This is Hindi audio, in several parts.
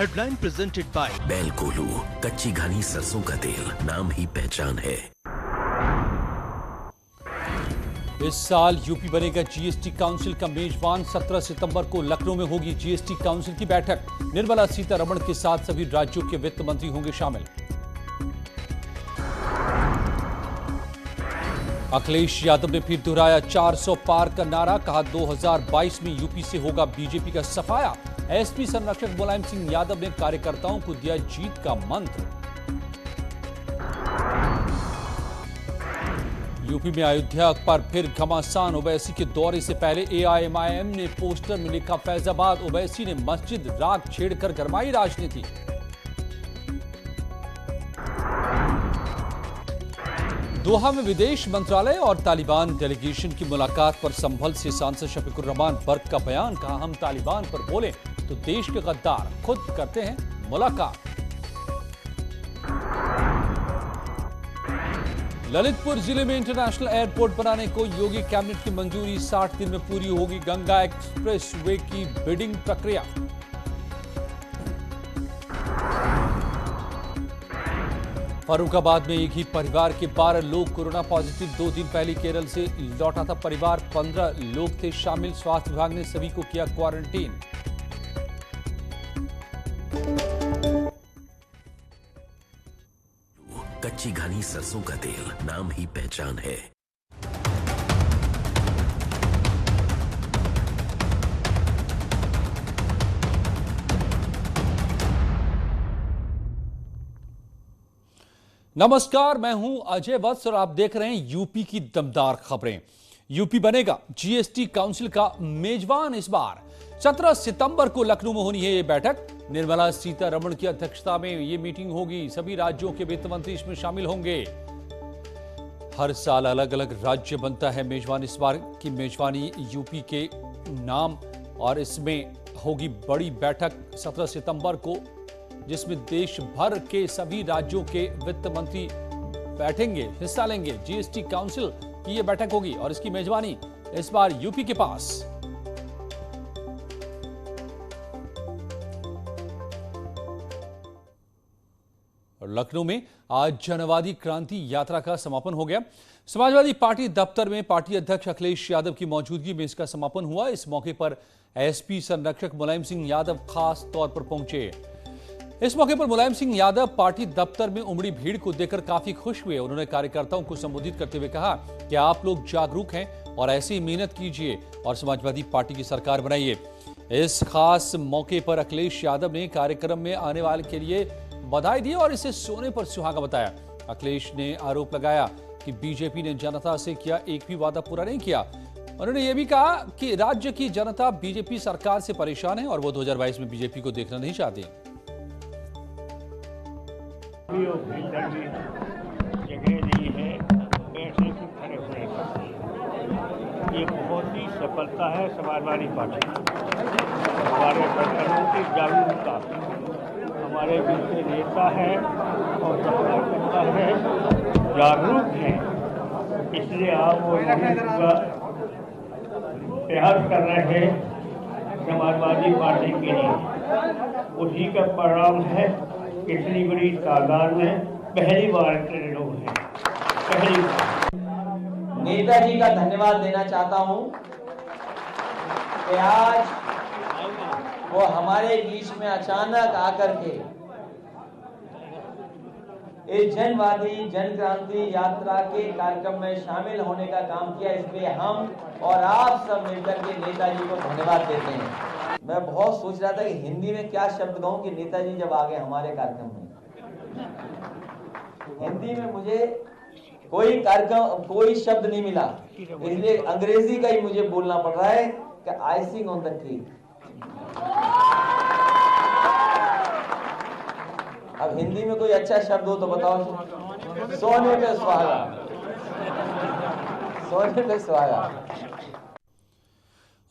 हेडलाइन प्रेजेंटेड बाय बेलकोलू, कच्ची घनी सरसों का तेल, नाम ही पहचान है। इस साल यूपी बनेगा जीएसटी काउंसिल का मेजबान। 17 सितंबर को लखनऊ में होगी जीएसटी काउंसिल की बैठक। निर्मला सीतारमण के साथ सभी राज्यों के वित्त मंत्री होंगे शामिल। अखिलेश यादव ने फिर दोहराया 400 पार का नारा। कहा 2022 में यूपी से होगा बीजेपी का सफाया। एसपी संरक्षक मुलायम सिंह यादव ने कार्यकर्ताओं को दिया जीत का मंत्र। यूपी में अयोध्या पर फिर घमासान। ओवैसी के दौरे से पहले एआईएमआईएम ने पोस्टर में लिखा फैजाबाद। ओवैसी ने मस्जिद राग छेड़कर गरमाई राजनीति। दोहा में विदेश मंत्रालय और तालिबान डेलीगेशन की मुलाकात पर संभल से सांसद शफीकुर रहमान बर्क का बयान। कहा हम तालिबान पर बोले तो देश के गद्दार खुद करते हैं मुलाकात। ललितपुर जिले में इंटरनेशनल एयरपोर्ट बनाने को योगी कैबिनेट की मंजूरी। 60 दिन में पूरी होगी गंगा एक्सप्रेस वे की बिडिंग प्रक्रिया। फर्रुखाबाद में एक ही परिवार के 12 लोग कोरोना पॉजिटिव। 2 दिन पहले केरल से लौटा था परिवार। 15 लोग थे शामिल। स्वास्थ्य विभाग ने सभी को किया क्वारंटीन। कच्ची घनी सरसों का तेल, नाम ही पहचान है। नमस्कार, मैं हूं अजय वत्स और आप देख रहे हैं यूपी की दमदार खबरें। यूपी बनेगा जीएसटी काउंसिल का मेजबान इस बार। 17 सितंबर को लखनऊ में होनी है ये बैठक। निर्मला सीतारमण की अध्यक्षता में ये मीटिंग होगी। सभी राज्यों के वित्त मंत्री इसमें शामिल होंगे। हर साल अलग अलग राज्य बनता है मेजबान। इस बार की मेजबानी यूपी के नाम और इसमें होगी बड़ी बैठक 17 सितंबर को, जिसमें देश भर के सभी राज्यों के वित्त मंत्री बैठेंगे, हिस्सा लेंगे। जीएसटी काउंसिल की यह बैठक होगी और इसकी मेजबानी इस बार यूपी के पास। और लखनऊ में आज जनवादी क्रांति यात्रा का समापन हो गया। समाजवादी पार्टी दफ्तर में पार्टी अध्यक्ष अखिलेश यादव की मौजूदगी में इसका समापन हुआ। इस मौके पर एसपी संरक्षक मुलायम सिंह यादव खास तौर पर पहुंचे। इस मौके पर मुलायम सिंह यादव पार्टी दफ्तर में उमड़ी भीड़ को देखकर काफी खुश हुए। उन्होंने कार्यकर्ताओं को संबोधित करते हुए कहा कि आप लोग जागरूक हैं और ऐसी मेहनत कीजिए और समाजवादी पार्टी की सरकार बनाइए। इस खास मौके पर अखिलेश यादव ने कार्यक्रम में आने वाले के लिए बधाई दी और इसे सोने पर सुहागा बताया। अखिलेश ने आरोप लगाया कि बीजेपी ने जनता से किया एक भी वादा पूरा नहीं किया। उन्होंने यह भी कहा कि राज्य की जनता बीजेपी सरकार से परेशान है और वो 2022 में बीजेपी को देखना नहीं चाहती। जगह नहीं है बैठने की, खड़े होने की। ये बहुत ही सफलता है समाजवादी पार्टी, हमारे संगठनों की जागरूकता, हमारे बीच में नेता है और कार्यकर्ता है, जागरूक हैं, इसलिए आप वो का प्रयास कर रहे हैं समाजवादी पार्टी के लिए। उसी का परिणाम है इतनी बड़ी तादाद में पहली बार के लोग हैं। पहली बार नेताजी का धन्यवाद देना चाहता हूं कि आज वो हमारे बीच में अचानक आकर के इस जनवादी जन क्रांति यात्रा के कार्यक्रम में शामिल होने का काम किया। इसलिए हम और आप सब मिलकर के नेताजी को धन्यवाद देते हैं। मैं बहुत सोच रहा था कि हिंदी में क्या शब्द कहूं कि नेताजी जब आ गए हमारे कार्यक्रम में। हिंदी में मुझे कोई शब्द नहीं मिला, इसलिए अंग्रेजी का ही मुझे बोलना पड़ रहा है कि आइसिंग ऑन द केक। अब हिंदी में कोई अच्छा शब्द हो तो बताओ। सोने पे सुहागा, सोने पे सुहागा।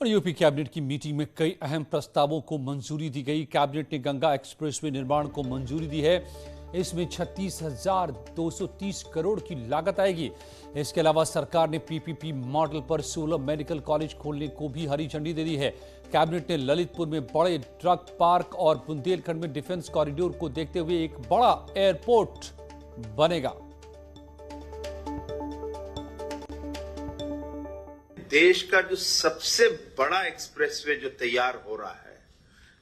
और यूपी कैबिनेट की मीटिंग में कई अहम प्रस्तावों को मंजूरी दी गई। कैबिनेट ने गंगा एक्सप्रेसवे निर्माण को मंजूरी दी है। इसमें 36,230 करोड़ की लागत आएगी। इसके अलावा सरकार ने पीपीपी मॉडल पर 16 मेडिकल कॉलेज खोलने को भी हरी झंडी दे दी है। कैबिनेट ने ललितपुर में बड़े ड्रग पार्क और बुंदेलखंड में डिफेंस कॉरिडोर को देखते हुए एक बड़ा एयरपोर्ट बनेगा। देश का जो सबसे बड़ा एक्सप्रेसवे जो तैयार हो रहा है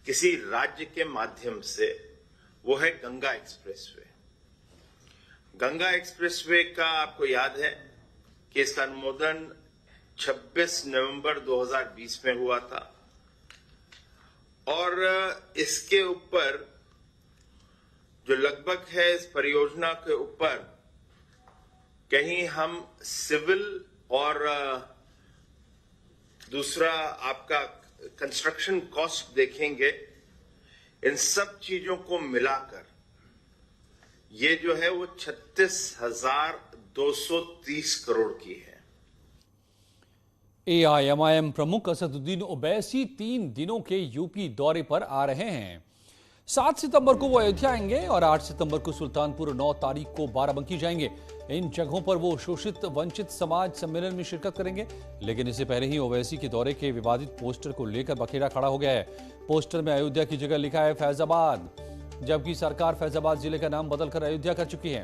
किसी राज्य के माध्यम से, वो है गंगा एक्सप्रेसवे। गंगा एक्सप्रेसवे का आपको याद है कि इसका अनुमोदन 26 नवंबर 2020 में हुआ था और इसके ऊपर जो लगभग है इस परियोजना के ऊपर कहीं हम सिविल और दूसरा आपका कंस्ट्रक्शन कॉस्ट देखेंगे, इन सब चीजों को मिलाकर ये जो है वो 36,230 करोड़ की है। एआईएमआईएम प्रमुख असदुद्दीन ओवैसी 3 दिनों के यूपी दौरे पर आ रहे हैं। 7 सितंबर को वो अयोध्या आएंगे और 8 सितंबर को सुल्तानपुर, 9 तारीख को बाराबंकी जाएंगे। इन जगहों पर वो शोषित वंचित समाज सम्मेलन में शिरकत करेंगे। लेकिन इससे पहले ही ओवैसी के दौरे के विवादित पोस्टर को लेकर बखेड़ा खड़ा हो गया है। पोस्टर में अयोध्या की जगह लिखा है फैजाबाद, जबकि सरकार फैजाबाद जिले का नाम बदलकर अयोध्या कर चुकी है।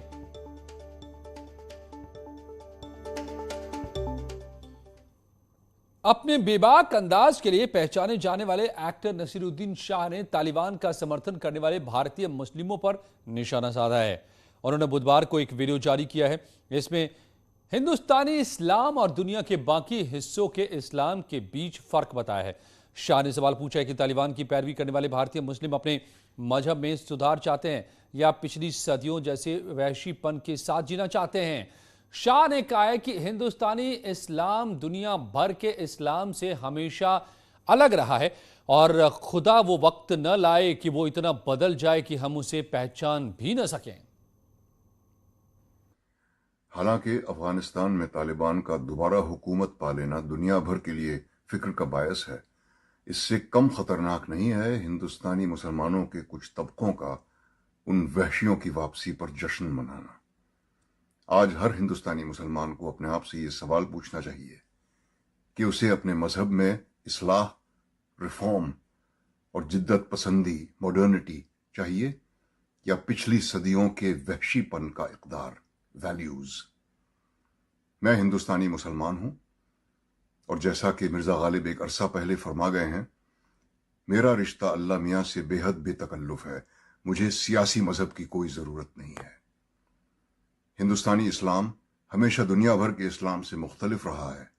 अपने बेबाक अंदाज के लिए पहचाने जाने वाले एक्टर नसीरुद्दीन शाह ने तालिबान का समर्थन करने वाले भारतीय मुस्लिमों पर निशाना साधा है। उन्होंने बुधवार को एक वीडियो जारी किया है। इसमें हिंदुस्तानी इस्लाम और दुनिया के बाकी हिस्सों के इस्लाम के बीच फर्क बताया है। शाह ने सवाल पूछा है कि तालिबान की पैरवी करने वाले भारतीय मुस्लिम अपने मजहब में सुधार चाहते हैं या पिछली सदियों जैसे वहशीपन के साथ जीना चाहते हैं। शाह ने कहा है कि हिंदुस्तानी इस्लाम दुनिया भर के इस्लाम से हमेशा अलग रहा है और खुदा वो वक्त न लाए कि वो इतना बदल जाए कि हम उसे पहचान भी न सकें। हालांकि अफगानिस्तान में तालिबान का दोबारा हुकूमत पा लेना दुनिया भर के लिए फिक्र का बायस है, इससे कम खतरनाक नहीं है हिंदुस्तानी मुसलमानों के कुछ तबकों का उन वहशियों की वापसी पर जश्न मनाना। आज हर हिंदुस्तानी मुसलमान को अपने आप से ये सवाल पूछना चाहिए कि उसे अपने मजहब में इस्लाह, रिफॉर्म और जिद्दत पसंदी, मॉडर्निटी चाहिए या पिछली सदियों के वहशीपन का इक़दार, वैल्यूज। मैं हिंदुस्तानी मुसलमान हूं और जैसा कि मिर्जा गालिब एक अरसा पहले फरमा गए हैं, मेरा रिश्ता अल्लाह मियां से बेहद बेतकल्लुफ है। मुझे सियासी मजहब की कोई जरूरत नहीं है। हिंदुस्तानी इस्लाम हमेशा दुनिया भर के इस्लाम से मुख्तलिफ रहा है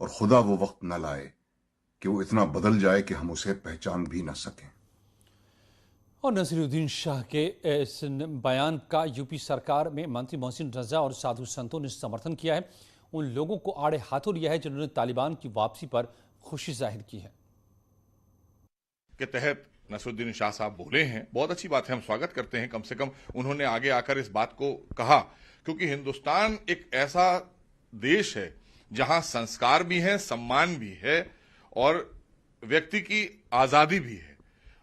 और खुदा वो वक्त न लाए कि वो इतना बदल जाए कि हम उसे पहचान भी न सकें। और नसीरुद्दीन शाह के इस बयान का यूपी सरकार में मंत्री मोहसिन रजा और साधु संतों ने समर्थन किया है। उन लोगों को आड़े हाथों लिया है जिन्होंने तालिबान की वापसी पर खुशी जाहिर की है। के तहत नसीरुद्दीन शाह साहब बोले हैं, बहुत अच्छी बात है, हम स्वागत करते हैं। कम से कम उन्होंने आगे आकर इस बात को कहा, क्योंकि हिंदुस्तान एक ऐसा देश है जहां संस्कार भी है, सम्मान भी है और व्यक्ति की आजादी भी है।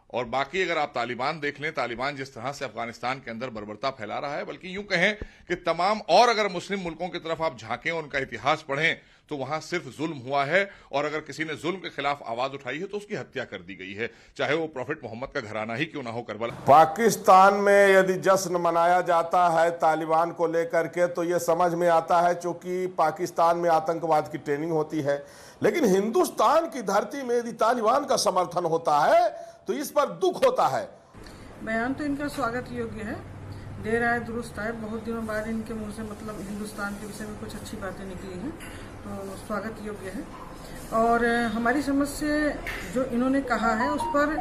और बाकी अगर आप तालिबान देख लें, तालिबान जिस तरह से अफगानिस्तान के अंदर बर्बरता फैला रहा है, बल्कि यूं कहें कि तमाम और अगर मुस्लिम मुल्कों की तरफ आप झांकें, उनका इतिहास पढ़ें, तो वहां सिर्फ जुल्म हुआ है और अगर किसी ने जुल्म के खिलाफ आवाज उठाई है तो उसकी हत्या कर दी गई है, चाहे वो प्रॉफिट मोहम्मद का घराना ही क्यों ना हो करबला। पाकिस्तान में यदि जश्न मनाया जाता है तालिबान को लेकर के तो ये समझ में आता है क्योंकि पाकिस्तान में आतंकवाद की ट्रेनिंग होती है, लेकिन हिंदुस्तान की धरती में यदि तालिबान का समर्थन होता है तो इस पर दुख होता है। बयान तो इनका स्वागत योग्य है, देर आए दुरुस्त आए। बहुत दिनों बाद इनके मुंह से मतलब हिंदुस्तान के विषय में कुछ अच्छी बातें निकली हैं, तो स्वागत योग्य है। और हमारी समझ से जो इन्होंने कहा है उस पर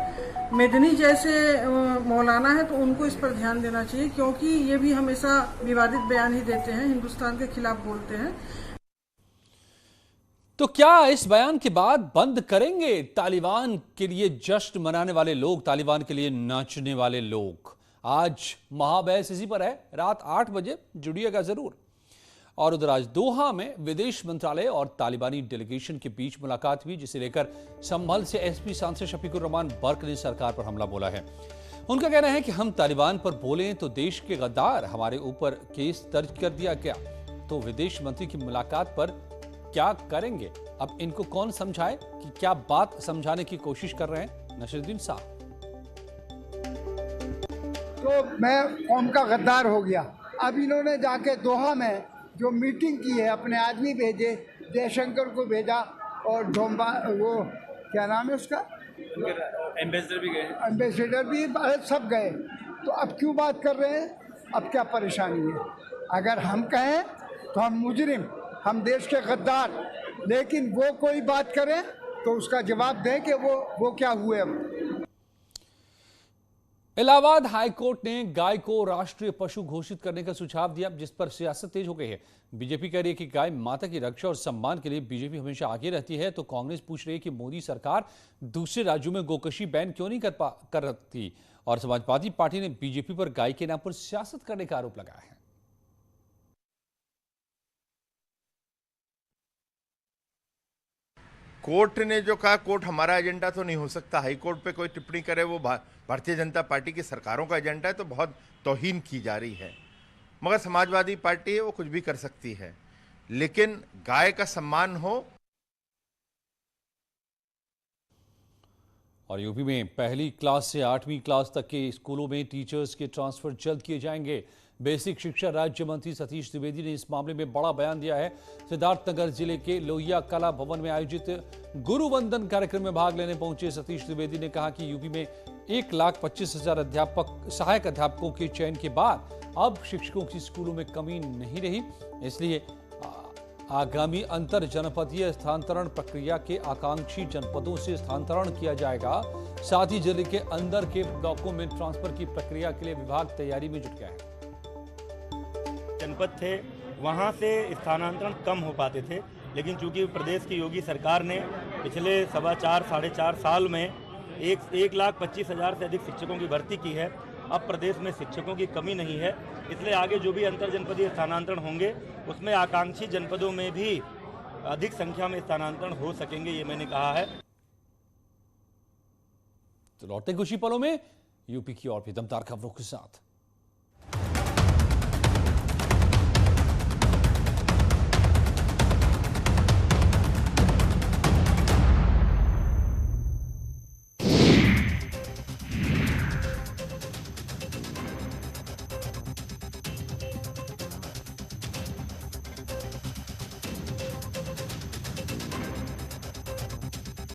मेदनी जैसे मौलाना है तो उनको इस पर ध्यान देना चाहिए, क्योंकि ये भी हमेशा विवादित बयान ही देते हैं, हिंदुस्तान के खिलाफ बोलते हैं। तो क्या इस बयान के बाद बंद करेंगे तालिबान के लिए जश्न मनाने वाले लोग, तालिबान के लिए नाचने वाले लोग? आज महाबहस इसी पर है, रात 8 बजे जुड़िएगा जरूर। और उधर आज दोहा में विदेश मंत्रालय और तालिबानी डेलीगेशन के बीच मुलाकात हुई, जिसे लेकर संभल से एसपी सांसद शफीकुर रहमान बर्क ने सरकार पर हमला बोला है। उनका कहना है कि हम तालिबान पर बोलें तो देश के गद्दार, हमारे ऊपर केस दर्ज कर दिया गया तो विदेश मंत्री की मुलाकात पर क्या करेंगे। अब इनको कौन समझाए कि क्या बात समझाने की कोशिश कर रहे हैं नसीरुद्दीन साहब। तो मैं कौम का गद्दार हो गया। अब इन्होंने जाके दोहा में जो मीटिंग की है, अपने आदमी भेजे, जयशंकर को भेजा और डोम्बा, वो क्या नाम है उसका, एम्बेसडर भी सब गए। तो अब क्यों बात कर रहे हैं, अब क्या परेशानी है। अगर हम कहें तो हम मुजरिम, हम देश के गद्दार, लेकिन वो कोई बात करे तो उसका जवाब दें कि वो क्या हुए। अब इलाहाबाद हाईकोर्ट ने गाय को राष्ट्रीय पशु घोषित करने का सुझाव दिया, जिस पर सियासत तेज हो गई है। बीजेपी कह रही है कि गाय माता की रक्षा और सम्मान के लिए बीजेपी हमेशा आगे रहती है, तो कांग्रेस पूछ रही है कि मोदी सरकार दूसरे राज्यों में गोकशी बैन क्यों नहीं कर रही। और समाजवादी पार्टी ने बीजेपी पर गाय के नाम पर सियासत करने का आरोप लगाया है। कोर्ट ने जो कहा, कोर्ट हमारा एजेंडा तो नहीं हो सकता। हाई कोर्ट पे कोई टिप्पणी करे वो भारतीय जनता पार्टी की सरकारों का एजेंडा है, तो बहुत तौहीन की जा रही है। मगर समाजवादी पार्टी है, वो कुछ भी कर सकती है, लेकिन गाय का सम्मान हो। और यूपी में पहली क्लास से 8वीं क्लास तक के स्कूलों में टीचर्स के ट्रांसफर जल्द किए जाएंगे। बेसिक शिक्षा राज्य मंत्री सतीश द्विवेदी ने इस मामले में बड़ा बयान दिया है। सिद्धार्थनगर जिले के लोहिया कला भवन में आयोजित गुरु वंदन कार्यक्रम में भाग लेने पहुंचे सतीश द्विवेदी ने कहा कि यूपी में 1,25,000 सहायक अध्यापकों के चयन के बाद अब शिक्षकों की स्कूलों में कमी नहीं रही, इसलिए आगामी अंतर जनपदीय स्थानांतरण प्रक्रिया के आकांक्षी जनपदों से स्थानांतरण किया जाएगा। साथ ही जिले के अंदर के ब्लॉकों में ट्रांसफर की प्रक्रिया के लिए विभाग तैयारी में जुट गया है। जनपद थे, वहां से स्थानांतरण कम हो पाते थे, लेकिन चूंकि प्रदेश की योगी सरकार ने पिछले 4.5 साल में 1,25,000 से अधिक शिक्षकों की भर्ती की है। अब प्रदेश में शिक्षकों की कमी नहीं है, इसलिए आगे जो भी अंतर जनपदीय स्थानांतरण होंगे उसमें आकांक्षी जनपदों में भी अधिक संख्या में स्थानांतरण हो सकेंगे, ये मैंने कहा है। तो लौटते कुछ ही पलों में यूपी की और भी दमदार खबरों के साथ।